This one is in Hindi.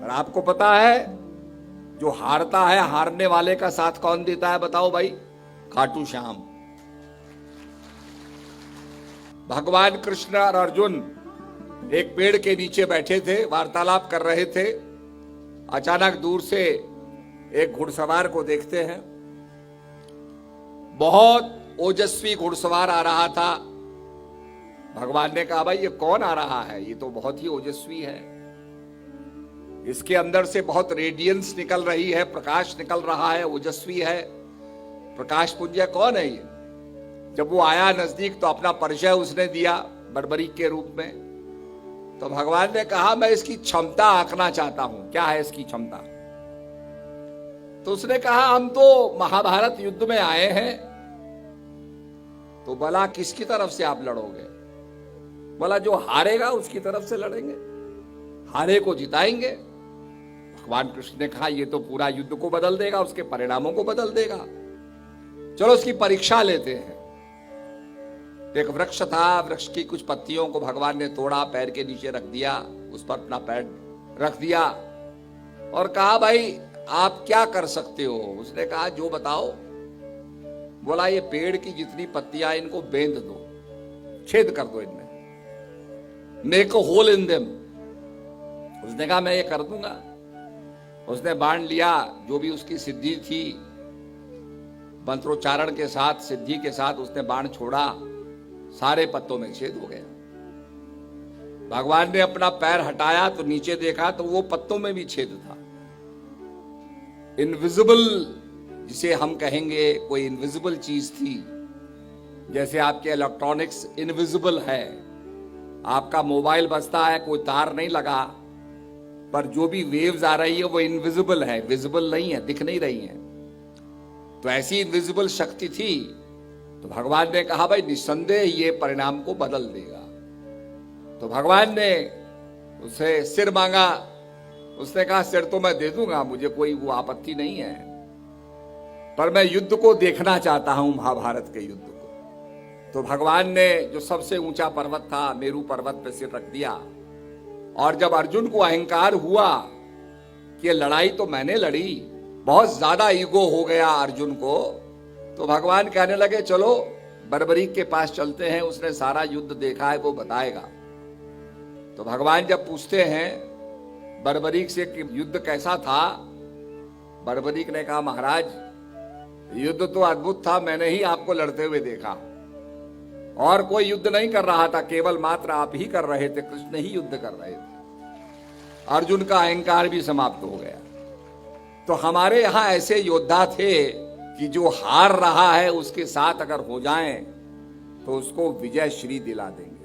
और आपको पता है जो हारता है, हारने वाले का साथ कौन देता है बताओ भाई? खाटू श्याम। भगवान कृष्ण और अर्जुन एक पेड़ के नीचे बैठे थे, वार्तालाप कर रहे थे। अचानक दूर से एक घुड़सवार को देखते हैं। बहुत ओजस्वी घुड़सवार आ रहा था। भगवान ने कहा भाई ये कौन आ रहा है? ये तो बहुत ही ओजस्वी है, इसके अंदर से बहुत रेडियंस निकल रही है, प्रकाश निकल रहा है, ओजस्वी है, प्रकाश पुंज। कौन है ये? जब वो आया नजदीक तो अपना परिचय उसने दिया बर्बरीक के रूप में। तो भगवान ने कहा मैं इसकी क्षमता आंकना चाहता हूं, क्या है इसकी क्षमता? तो उसने कहा हम तो महाभारत युद्ध में आए हैं। तो बोला किसकी तरफ से आप लड़ोगे? बोला जो हारेगा उसकी तरफ से लड़ेंगे, हारे को जिताएंगे। भगवान कृष्ण ने कहा ये तो पूरा युद्ध को बदल देगा, उसके परिणामों को बदल देगा। चलो उसकी परीक्षा लेते हैं। एक वृक्ष था, वृक्ष की कुछ पत्तियों को भगवान ने तोड़ा, पैर के नीचे रख दिया, उस पर अपना पैर रख दिया और कहा भाई आप क्या कर सकते हो? उसने कहा जो बताओ। बोला ये पेड़ की जितनी पत्तियां इनको बेंध दो, छेद कर दो इनमें, make a hole in them. उसने कहा मैं ये कर दूंगा। उसने बाण लिया, जो भी उसकी सिद्धि थी, मंत्रोच्चारण के साथ, सिद्धि के साथ उसने बाण छोड़ा, सारे पत्तों में छेद हो गया। भगवान ने अपना पैर हटाया तो नीचे देखा तो वो पत्तों में भी छेद था। इनविजिबल, जिसे हम कहेंगे कोई इनविजिबल चीज थी, जैसे आपके इलेक्ट्रॉनिक्स इनविजिबल है, आपका मोबाइल बजता है, कोई तार नहीं लगा, पर जो भी वेव्स आ रही है वो इनविजिबल है, विजिबल नहीं है, दिख नहीं रही है। तो ऐसी इनविजिबल शक्ति थी। तो भगवान ने कहा भाई निस्संदेह ये परिणाम को बदल देगा। तो भगवान ने उसे सिर मांगा। उसने कहा सिर तो मैं दे दूंगा, मुझे कोई वो आपत्ति नहीं है, पर मैं युद्ध को देखना चाहता हूं, महाभारत के युद्ध को। तो भगवान ने जो सबसे ऊंचा पर्वत था, मेरू पर्वत पे सिर रख दिया। और जब अर्जुन को अहंकार हुआ कि ये लड़ाई तो मैंने लड़ी, बहुत ज्यादा ईगो हो गया अर्जुन को, तो भगवान कहने लगे चलो बर्बरीक के पास चलते हैं, उसने सारा युद्ध देखा है, वो बताएगा। तो भगवान जब पूछते हैं बर्बरीक से कि युद्ध कैसा था, बर्बरीक ने कहा महाराज युद्ध तो अद्भुत था, मैंने ही आपको लड़ते हुए देखा, और कोई युद्ध नहीं कर रहा था, केवल मात्र आप ही कर रहे थे, कृष्ण ही युद्ध कर रहे थे। अर्जुन का अहंकार भी समाप्त हो गया। तो हमारे यहां ऐसे योद्धा थे कि जो हार रहा है उसके साथ अगर हो जाएं तो उसको विजय श्री दिला देंगे।